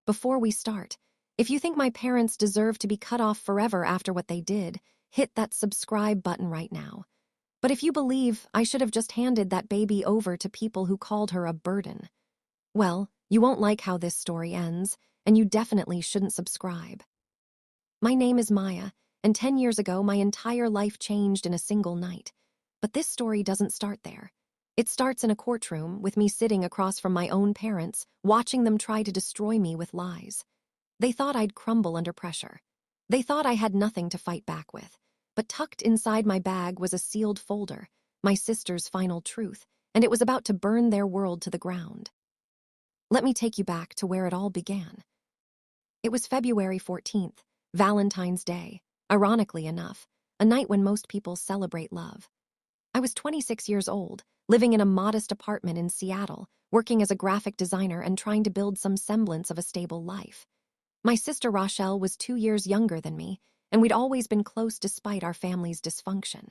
before we start, if you think my parents deserve to be cut off forever after what they did, hit that subscribe button right now. But if you believe I should have just handed that baby over to people who called her a burden, well, you won't like how this story ends, and you definitely shouldn't subscribe. My name is Maya, and 10 years ago my entire life changed in a single night. But this story doesn't start there. It starts in a courtroom with me sitting across from my own parents, watching them try to destroy me with lies. They thought I'd crumble under pressure. They thought I had nothing to fight back with. But tucked inside my bag was a sealed folder, my sister's final truth, and it was about to burn their world to the ground. Let me take you back to where it all began. It was February 14th, Valentine's Day, ironically enough, a night when most people celebrate love. I was 26 years old, living in a modest apartment in Seattle, working as a graphic designer and trying to build some semblance of a stable life. My sister Rochelle was 2 years younger than me, and we'd always been close despite our family's dysfunction.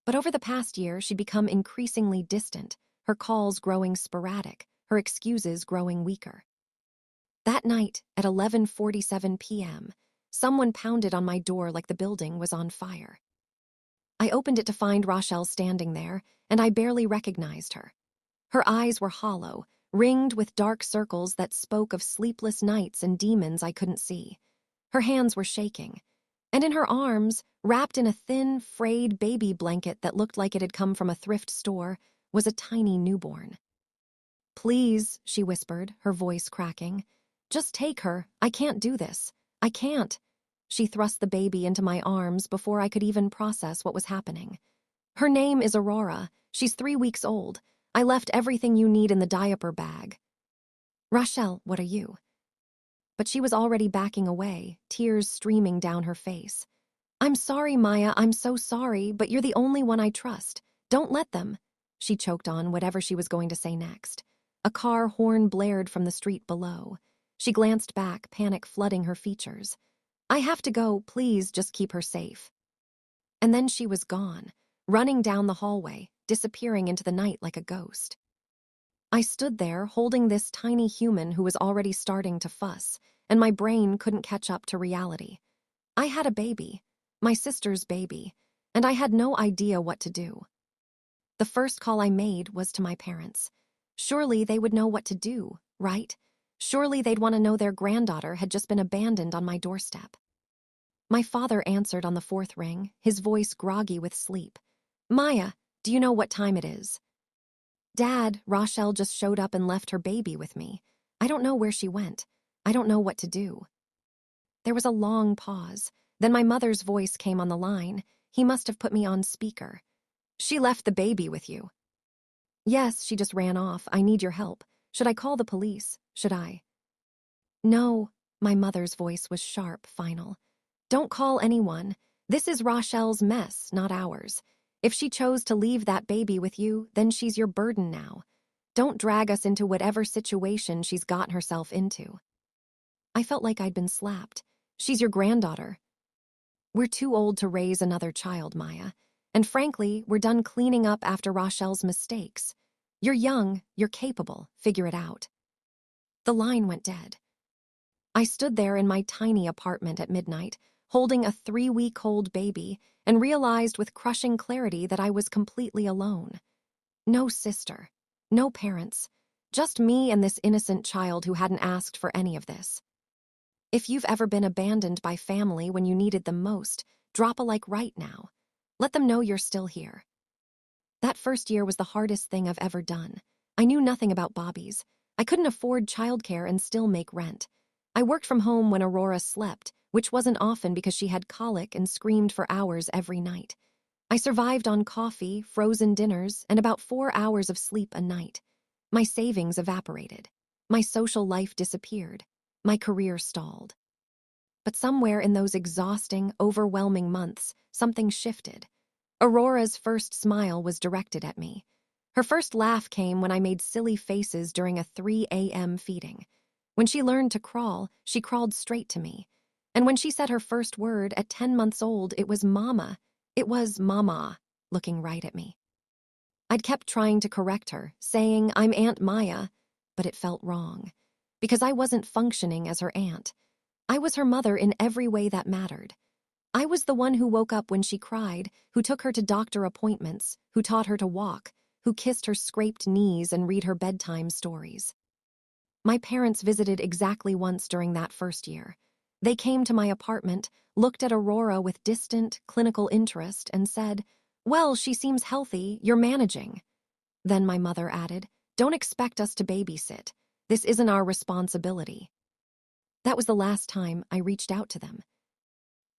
But over the past year, she'd become increasingly distant, her calls growing sporadic, her excuses growing weaker. That night, at 11:47 p.m., someone pounded on my door like the building was on fire. I opened it to find Rochelle standing there, and I barely recognized her. Her eyes were hollow, ringed with dark circles that spoke of sleepless nights and demons I couldn't see. Her hands were shaking, and in her arms, wrapped in a thin, frayed baby blanket that looked like it had come from a thrift store, was a tiny newborn. "Please," she whispered, her voice cracking. "Just take her. I can't do this. I can't." She thrust the baby into my arms before I could even process what was happening. "Her name is Aurora. She's 3 weeks old. I left everything you need in the diaper bag." "Rochelle, what are you?" But she was already backing away, tears streaming down her face. "I'm sorry, Maya, I'm so sorry, but you're the only one I trust. Don't let them." She choked on whatever she was going to say next. A car horn blared from the street below. She glanced back, panic flooding her features. "I have to go, please just keep her safe." And then she was gone, running down the hallway, disappearing into the night like a ghost. I stood there, holding this tiny human who was already starting to fuss, and my brain couldn't catch up to reality. I had a baby, my sister's baby, and I had no idea what to do. The first call I made was to my parents. Surely they would know what to do, right? Surely they'd want to know their granddaughter had just been abandoned on my doorstep. My father answered on the fourth ring, his voice groggy with sleep. "Maya, do you know what time it is?" "Dad, Rochelle just showed up and left her baby with me. I don't know where she went. I don't know what to do." There was a long pause. Then my mother's voice came on the line. He must have put me on speaker. "She left the baby with you." "Yes, she just ran off. I need your help. Should I call the police? Should I?" "No," my mother's voice was sharp, final. "Don't call anyone. This is Rochelle's mess, not ours. If she chose to leave that baby with you, then she's your burden now. Don't drag us into whatever situation she's gotten herself into." I felt like I'd been slapped. "She's your granddaughter." "We're too old to raise another child, Maya. And frankly, we're done cleaning up after Rochelle's mistakes. You're young, you're capable, figure it out." The line went dead. I stood there in my tiny apartment at midnight, holding a 3-week-old baby, and realized with crushing clarity that I was completely alone. No sister, no parents, just me and this innocent child who hadn't asked for any of this. If you've ever been abandoned by family when you needed them most, drop a like right now. Let them know you're still here. That first year was the hardest thing I've ever done. I knew nothing about Bobbies. I couldn't afford childcare and still make rent. I worked from home when Aurora slept, which wasn't often because she had colic and screamed for hours every night. I survived on coffee, frozen dinners, and about 4 hours of sleep a night. My savings evaporated. My social life disappeared. My career stalled. But somewhere in those exhausting, overwhelming months, something shifted. Aurora's first smile was directed at me. Her first laugh came when I made silly faces during a 3 a.m. feeding. When she learned to crawl, she crawled straight to me. And when she said her first word at 10 months old, it was mama. It was mama, looking right at me. I'd kept trying to correct her, saying, "I'm Aunt Maya," but it felt wrong. because I wasn't functioning as her aunt. I was her mother in every way that mattered. I was the one who woke up when she cried, who took her to doctor appointments, who taught her to walk, who kissed her scraped knees and read her bedtime stories. My parents visited exactly once during that first year. They came to my apartment, looked at Aurora with distant, clinical interest, and said, "Well, she seems healthy, you're managing." Then my mother added, "Don't expect us to babysit. This isn't our responsibility." That was the last time I reached out to them.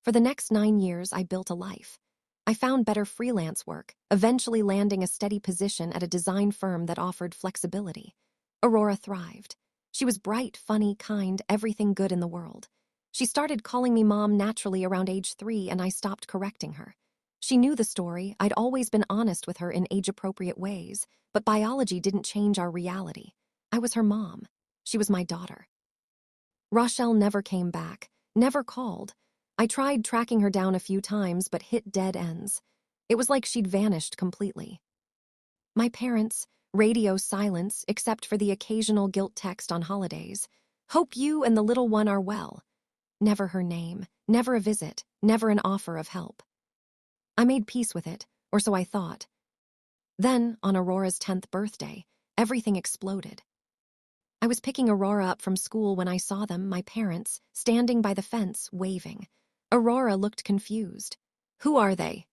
For the next 9 years, I built a life. I found better freelance work, eventually landing a steady position at a design firm that offered flexibility. Aurora thrived. She was bright, funny, kind, everything good in the world. She started calling me mom naturally around age 3, and I stopped correcting her. She knew the story. I'd always been honest with her in age-appropriate ways, but biology didn't change our reality. I was her mom. She was my daughter. Rochelle never came back, never called. I tried tracking her down a few times, but hit dead ends. It was like she'd vanished completely. My parents, radio silence except for the occasional guilt text on holidays. "Hope you and the little one are well." Never her name, never a visit, never an offer of help. I made peace with it, or so I thought. Then, on Aurora's 10th birthday, everything exploded. I was picking Aurora up from school when I saw them, my parents, standing by the fence, waving. Aurora looked confused. "Who are they?"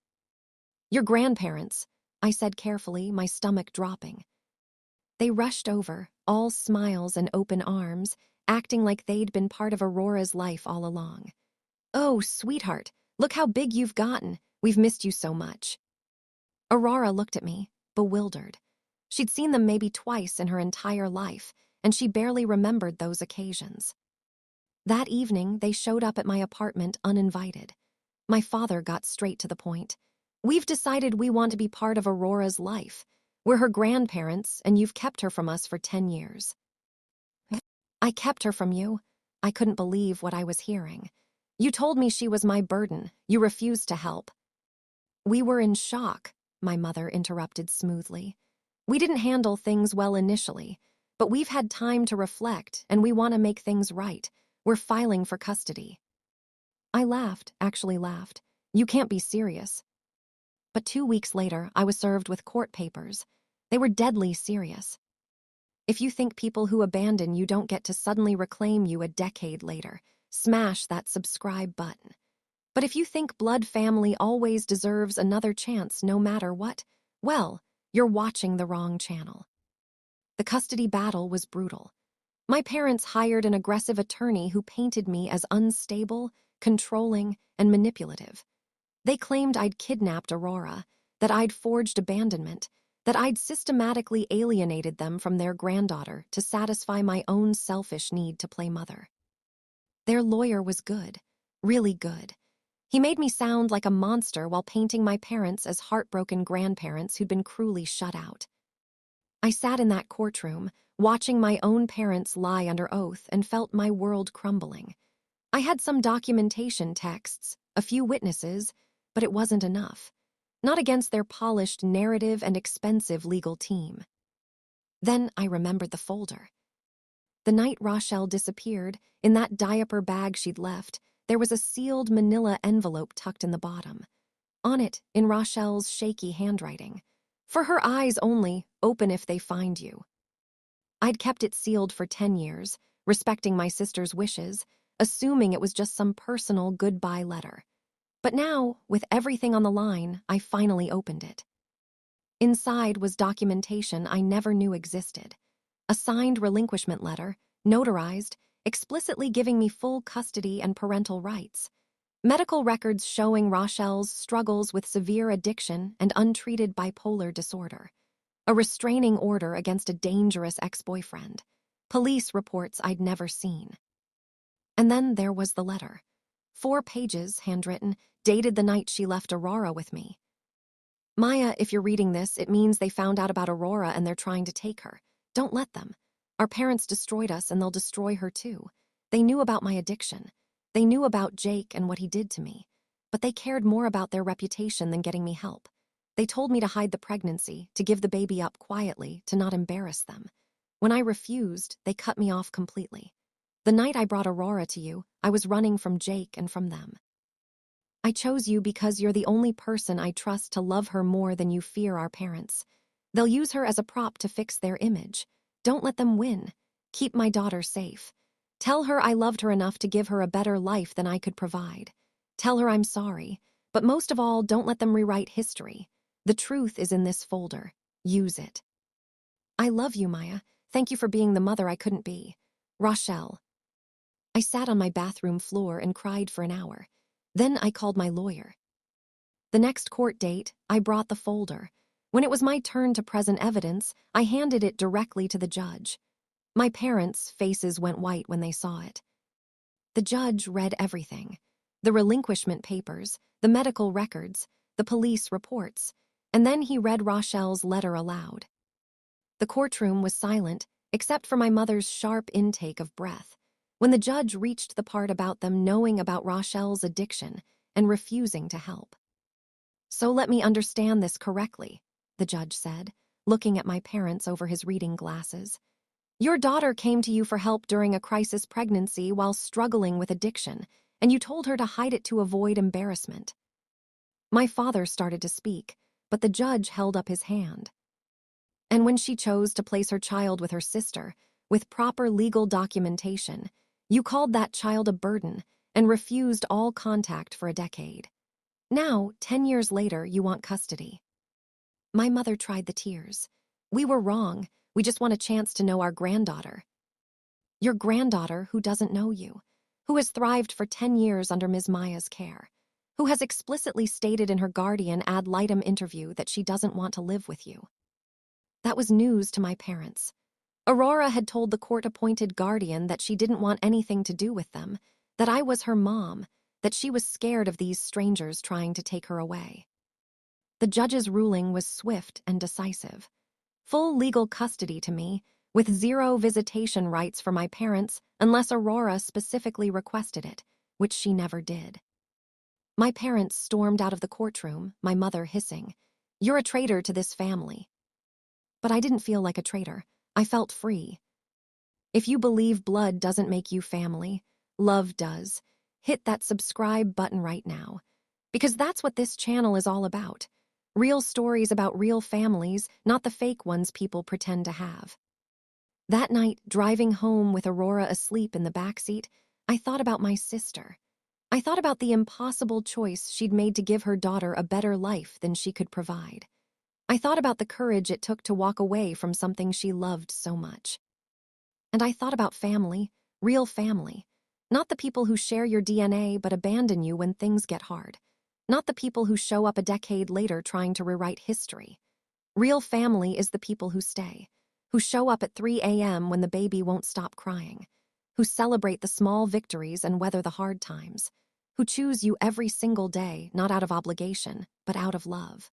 "Your grandparents," I said carefully, my stomach dropping. They rushed over, all smiles and open arms, acting like they'd been part of Aurora's life all along. "Oh, sweetheart, look how big you've gotten. We've missed you so much." Aurora looked at me, bewildered. She'd seen them maybe twice in her entire life, and she barely remembered those occasions. That evening, they showed up at my apartment uninvited. My father got straight to the point. "We've decided we want to be part of Aurora's life. We're her grandparents, and you've kept her from us for 10 years. "I kept her from you?" I couldn't believe what I was hearing. "You told me she was my burden. You refused to help." "We were in shock," my mother interrupted smoothly. "We didn't handle things well initially, but we've had time to reflect, and we want to make things right. We're filing for custody." I laughed, actually laughed. "You can't be serious." But 2 weeks later, I was served with court papers. They were deadly serious. If you think people who abandon you don't get to suddenly reclaim you a decade later, smash that subscribe button. But if you think blood family always deserves another chance no matter what, well, you're watching the wrong channel. The custody battle was brutal. My parents hired an aggressive attorney who painted me as unstable, controlling, and manipulative. They claimed I'd kidnapped Aurora, that I'd forged abandonment, that I'd systematically alienated them from their granddaughter to satisfy my own selfish need to play mother. Their lawyer was good, really good. He made me sound like a monster while painting my parents as heartbroken grandparents who'd been cruelly shut out. I sat in that courtroom, watching my own parents lie under oath, and felt my world crumbling. I had some documentation texts, a few witnesses, but it wasn't enough. Not against their polished narrative and expensive legal team. Then I remembered the folder. The night Rochelle disappeared, in that diaper bag she'd left, there was a sealed manila envelope tucked in the bottom. On it, in Rochelle's shaky handwriting, "For her eyes only, open if they find you." I'd kept it sealed for 10 years, respecting my sister's wishes, assuming it was just some personal goodbye letter. But now, with everything on the line, I finally opened it. Inside was documentation I never knew existed. A signed relinquishment letter, notarized, explicitly giving me full custody and parental rights. Medical records showing Rochelle's struggles with severe addiction and untreated bipolar disorder. A restraining order against a dangerous ex-boyfriend. Police reports I'd never seen. And then there was the letter. 4 pages, handwritten, dated the night she left Aurora with me. "Maya, if you're reading this, it means they found out about Aurora and they're trying to take her. Don't let them. Our parents destroyed us and they'll destroy her too. They knew about my addiction. They knew about Jake and what he did to me. But they cared more about their reputation than getting me help. They told me to hide the pregnancy, to give the baby up quietly, to not embarrass them. When I refused, they cut me off completely. The night I brought Aurora to you, I was running from Jake and from them. I chose you because you're the only person I trust to love her more than you fear our parents. They'll use her as a prop to fix their image. Don't let them win. Keep my daughter safe. Tell her I loved her enough to give her a better life than I could provide. Tell her I'm sorry. But most of all, don't let them rewrite history. The truth is in this folder. Use it. I love you, Maya. Thank you for being the mother I couldn't be. Rochelle. I sat on my bathroom floor and cried for an hour. Then I called my lawyer. The next court date, I brought the folder. When it was my turn to present evidence, I handed it directly to the judge. My parents' faces went white when they saw it. The judge read everything. The relinquishment papers, the medical records, the police reports, and then he read Rochelle's letter aloud. The courtroom was silent, except for my mother's sharp intake of breath, when the judge reached the part about them knowing about Rochelle's addiction and refusing to help. So let me understand this correctly, the judge said, looking at my parents over his reading glasses. Your daughter came to you for help during a crisis pregnancy while struggling with addiction, and you told her to hide it to avoid embarrassment. My father started to speak, but the judge held up his hand. And when she chose to place her child with her sister, with proper legal documentation, you called that child a burden and refused all contact for a decade. Now, 10 years later, you want custody. My mother tried the tears. We were wrong. We just want a chance to know our granddaughter. Your granddaughter who doesn't know you, who has thrived for 10 years under Ms. Maya's care, who has explicitly stated in her guardian ad litem interview that she doesn't want to live with you. That was news to my parents. Aurora had told the court-appointed guardian that she didn't want anything to do with them, that I was her mom, that she was scared of these strangers trying to take her away. The judge's ruling was swift and decisive. Full legal custody to me, with 0 visitation rights for my parents unless Aurora specifically requested it, which she never did. My parents stormed out of the courtroom, my mother hissing, "You're a traitor to this family." But I didn't feel like a traitor. I felt free. If you believe blood doesn't make you family, love does. Hit that subscribe button right now. Because that's what this channel is all about. Real stories about real families, not the fake ones people pretend to have. That night, driving home with Aurora asleep in the backseat, I thought about my sister. I thought about the impossible choice she'd made to give her daughter a better life than she could provide. I thought about the courage it took to walk away from something she loved so much. And I thought about family, real family. Not the people who share your DNA but abandon you when things get hard. Not the people who show up a decade later trying to rewrite history. Real family is the people who stay, who show up at 3 a.m. when the baby won't stop crying, who celebrate the small victories and weather the hard times, who choose you every single day, not out of obligation, but out of love.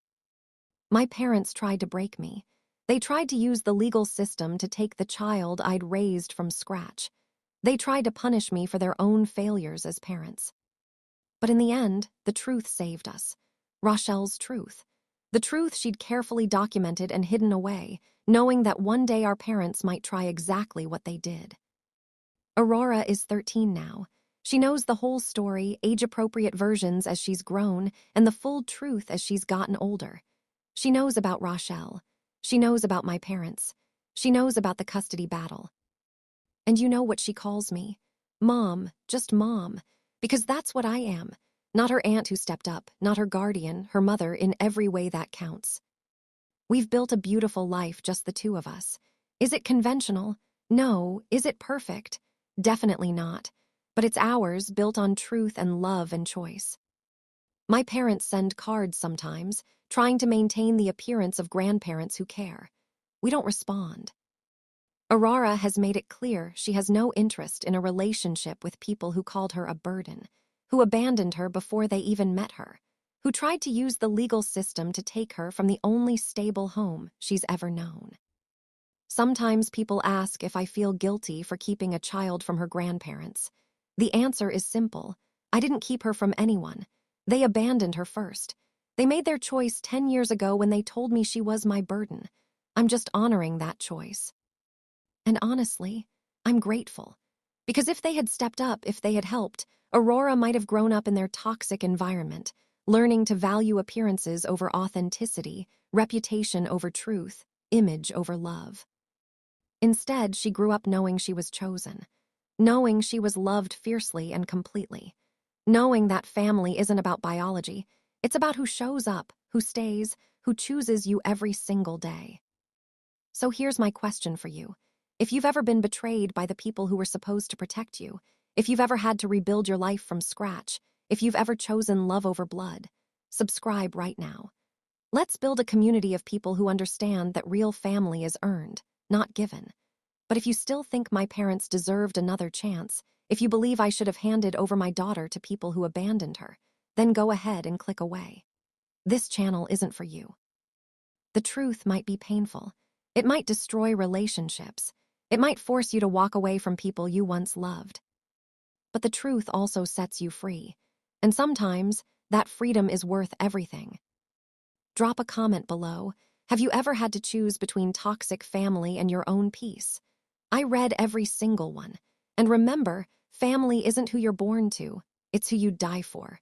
My parents tried to break me. They tried to use the legal system to take the child I'd raised from scratch. They tried to punish me for their own failures as parents. But in the end, the truth saved us. Rochelle's truth. The truth she'd carefully documented and hidden away, knowing that one day our parents might try exactly what they did. Aurora is 13 now. She knows the whole story, age-appropriate versions as she's grown, and the full truth as she's gotten older. She knows about Rochelle. She knows about my parents. She knows about the custody battle. And you know what she calls me? Mom, just Mom, because that's what I am. Not her aunt who stepped up, not her guardian, her mother, in every way that counts. We've built a beautiful life, just the two of us. Is it conventional? No. Is it perfect? Definitely not. But it's ours, built on truth and love and choice. My parents send cards sometimes, trying to maintain the appearance of grandparents who care. We don't respond. Aurora has made it clear she has no interest in a relationship with people who called her a burden, who abandoned her before they even met her, who tried to use the legal system to take her from the only stable home she's ever known. Sometimes people ask if I feel guilty for keeping a child from her grandparents. The answer is simple. I didn't keep her from anyone. They abandoned her first. They made their choice 10 years ago when they told me she was my burden. I'm just honoring that choice. And honestly, I'm grateful. Because if they had stepped up, if they had helped, Aurora might have grown up in their toxic environment, learning to value appearances over authenticity, reputation over truth, image over love. Instead, she grew up knowing she was chosen, knowing she was loved fiercely and completely, knowing that family isn't about biology, it's about who shows up, who stays, who chooses you every single day. So here's my question for you. If you've ever been betrayed by the people who were supposed to protect you, if you've ever had to rebuild your life from scratch, if you've ever chosen love over blood, subscribe right now. Let's build a community of people who understand that real family is earned, not given. But if you still think my parents deserved another chance, if you believe I should have handed over my daughter to people who abandoned her, then go ahead and click away. This channel isn't for you. The truth might be painful. It might destroy relationships. It might force you to walk away from people you once loved. But the truth also sets you free. And sometimes, that freedom is worth everything. Drop a comment below. Have you ever had to choose between toxic family and your own peace? I read every single one. And remember, family isn't who you're born to, it's who you die for.